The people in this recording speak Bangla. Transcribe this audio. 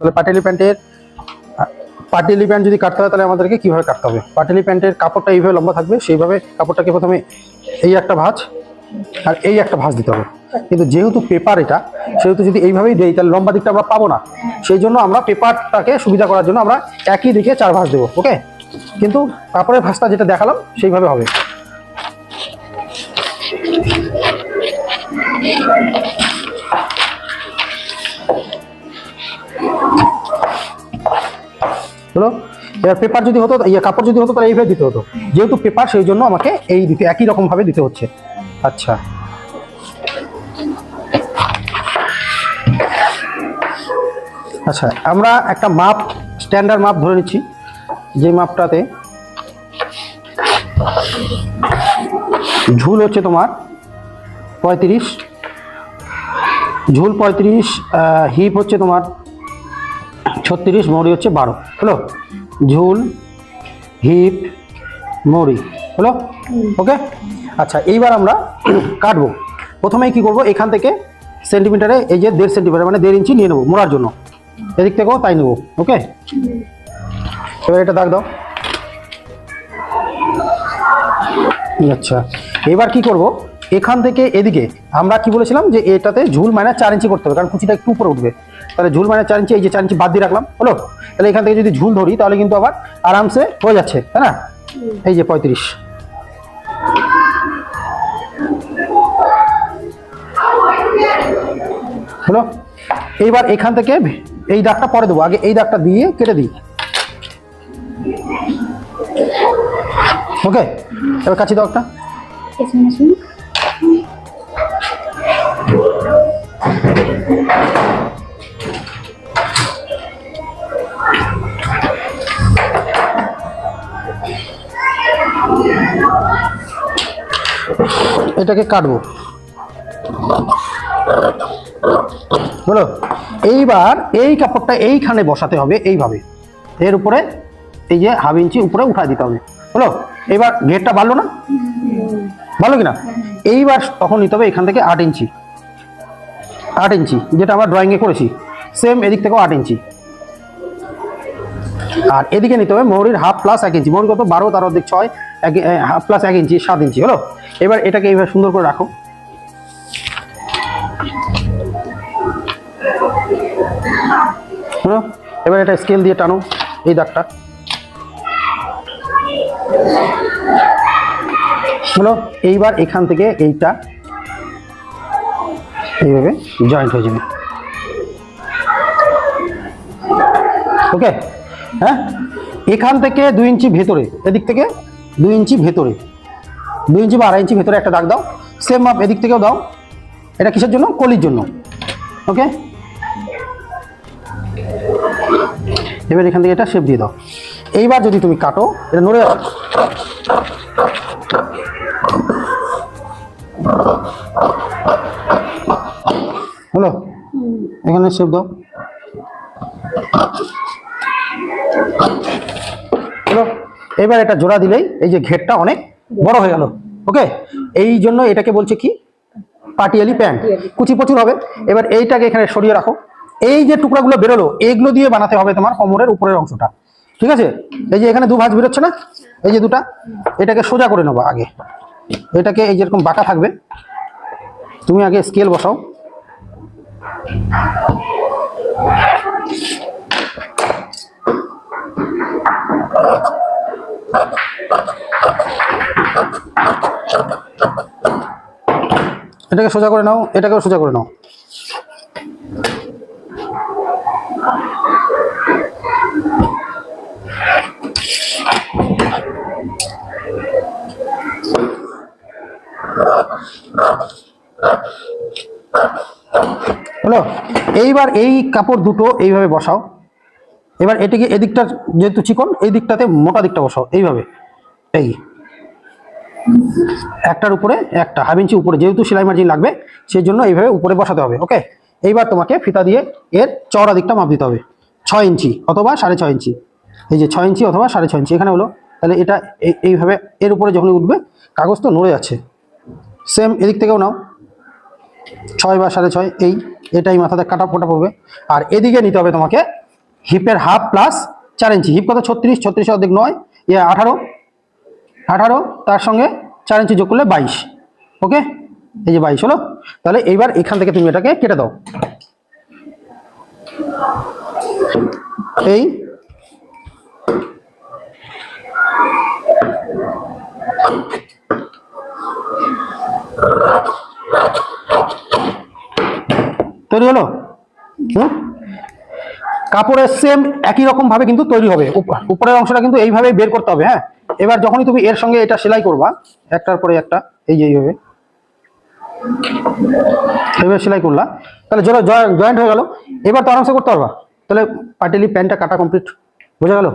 তাহলে পাটিয়ালি প্যান্ট যদি কাটতে হয় তাহলে আমাদেরকে কিভাবে কাটতে হবে? পাটিয়ালি প্যান্টের কাপড়টা এইভাবে লম্বা থাকবে, সেইভাবে কাপড়টাকে প্রথমে এই একটা ভাঁজ আর এই একটা ভাঁজ দিতে হবে। কিন্তু যেহেতু পেপার এটা, সেহেতু যদি এইভাবেই দেই তাহলে লম্বা দিকটা আমরা পাবো না। সেই জন্য আমরা পেপারটাকে সুবিধা করার জন্য আমরা একই দিকে 4 ভাঁজ দেবো। ওকে, কিন্তু কাপড়ের ভাঁজটা যেটা দেখালাম সেইভাবে হবে। হলো। এবার পেপার যদি হতো, কাপড় যদি হতো তাহলে এইভাবে দিতে হতো। যেহেতু পেপার সেই জন্য আমাকে এই দিতে একই রকম ভাবে দিতে হচ্ছে। আচ্ছা, আচ্ছা আমরা একটা মাপ, স্ট্যান্ডার্ড মাপ ধরে নিচ্ছি, যে মাপটাতে ঝুল হচ্ছে তোমার 35, ঝুল 35, হিপ হচ্ছে তোমার 36, মৌরি হচ্ছে 12। হলো, ঝুল, হিপ, মৌরি হলো। ওকে, আচ্ছা এইবার আমরা কাটবো। প্রথমেই কি করব, এখান থেকে সেন্টিমিটারে এই যে 1.5 সেন্টিমিটার মানে 1.5 ইঞ্চি নিয়ে নেবো মোড়ার জন্য। এদিক থেকেও তাই নেবো। ওকে, এবার এটা দাগ দাও। আচ্ছা, এবার কি করব, এখান থেকে এদিকে আমরা কি বলেছিলাম যে এটাতে ঝুল মানে 4 ইঞ্চি করতে হবে, কারণ কুচিটা একটু উপরে উঠবে। তাহলে ঝুল মানে 4 ইঞ্চি, এই যে 4 ইঞ্চি বাদ দিয়ে রাখলাম। হলো, তাহলে এখান থেকে যদি ঝুল ধরি তাহলে কিন্তু আবার আরামসে হয়ে যাচ্ছে, তাই না? এই যে 35 হলো। এইবার এখান থেকে এই দাগটা পরে দেবো, আগে এই দাগটা দিয়ে কেটে দিই। ওকে, এবার কাছি দাও একটা। এটাকে কাটবো। বলো, এইবার এই কাপড়টা এইখানে বসাতে হবে এইভাবে, এর উপরে এই যে 1/2 ইঞ্চি উপরে উঠায় দিতে হবে। হলো, এবার ঘেরটা বাড়লো না? ভালো কিনা? এইবার তখন নিতে হবে এখান থেকে 8 ইঞ্চি, 8 ইঞ্চি যেটা আমরা ড্রয়িংয়ে করেছি, সেম এদিক থেকেও 8 ইঞ্চি। আর এদিকে নিতে হবে মৌরির হাফ প্লাস 1 ইঞ্চি। মৌরি কত? 12, তার অর্ধেক 6, হাফ প্লাস 1 ইঞ্চি 7 ইঞ্চি। হলো, এবার এটাকে এইভাবে সুন্দর করে রাখো। হলো, এবার এটা স্কেল দিয়ে টানো এই দাগটা। হলো, এইবার এখান থেকে এইটা এইভাবে জয়েন্ট হয়ে যাবে। ওকে, হ্যাঁ, এখান থেকে 2 ইঞ্চি ভেতরে, এদিক থেকে 2 ইঞ্চি ভেতরে, 2 ইঞ্চি বা 2.5 ইঞ্চি ভেতরে একটা দাগ দাও। সেম মাপ এদিক থেকেও দাও। এটা কিসের জন্য? কলির জন্য। ওকে, এবার এখান থেকে এটা শেপ দিয়ে দাও। এইবার যদি তুমি কাটো, এটা নড়ে যাবে। হলো, এখানে শেপ দাও। হলো, এবার এটা জোড়া দিলেই এই যে ঘেরটা অনেক বড় হয়ে গেল। ওকে, এই জন্য এটাকে বলছে কি? পাটিয়ালি প্যান্ট। কুচি প্রচুর হবে। এবার এইটাকে এখানে সরিয়ে রাখো। এই যে টুকরাগুলো বেরোলো, এইগুলো দিয়ে বানাতে হবে তোমার কোমরের উপরের অংশটা। ঠিক আছে, এই যে এখানে 2 ভাঁজ বেরোচ্ছে না, এই যে 2টা, এটাকে সোজা করে নেবো আগে। এটাকে এই যেরকম বাঁকা থাকবে, তুমি আগে স্কেল বসাও। এটাকে সোজা করে নাও, এটাকেও সোজা করে নাও। হলো, এইবার এই কাপড় দুটো এইভাবে বসাও। এবার এটিকে এদিকটা যেহেতু চিকন, এই দিকটাতে মোটা দিকটা বসাও এইভাবে। এই একটার উপরে একটা 1/2 ইঞ্চি উপরে, যেহেতু সেলাই মার্জিন লাগবে সেই জন্য এইভাবে উপরে বসাতে হবে। ওকে, এইবার তোমাকে ফিতা দিয়ে এর চওড়া দিকটা মাপ দিতে হবে, 6 ইঞ্চি অথবা 6.5 ইঞ্চি। এই যে 6 ইঞ্চি অথবা 6.5 ইঞ্চি এখানে হলো। তাহলে এটা এইভাবে এর উপরে যখনই উঠবে, কাগজ তো নড়ে যাচ্ছে, সেম এদিক থেকেও নাও 6 বা 6.5, এটাই মাথাতে কাটা ফোটা পড়বে। আর এদিকে নিতে হবে তোমাকে হিপের হাফ প্লাস 4 ইঞ্চি। হিপ কত? 36, 36 অর্ধেক 9, 18, 18 তার সঙ্গে 4 ইঞ্চি যোগ করলে 22। ওকে, এই যে 22 হলো। তাহলে এইবার এখান থেকে তুমি এটাকে কেটে দাও। এই তৈরি হলো। কাপড়ের সেম একই রকম ভাবে কিন্তু তৈরি হবে। উপরের অংশটা কিন্তু এইভাবে বের করতে হবে। হ্যাঁ, এবার যখনই তুমি এর সঙ্গে এটা সেলাই করবা, একটার পরে একটা, এই যে এইভাবে এইভাবে সেলাই করলা, তাহলে জয়েন্ট হয়ে গেল। এবার তো আরামসে করতে পারবা। তাহলে পাটিলি প্যান্টটা কাটা কমপ্লিট। বোঝা গেল?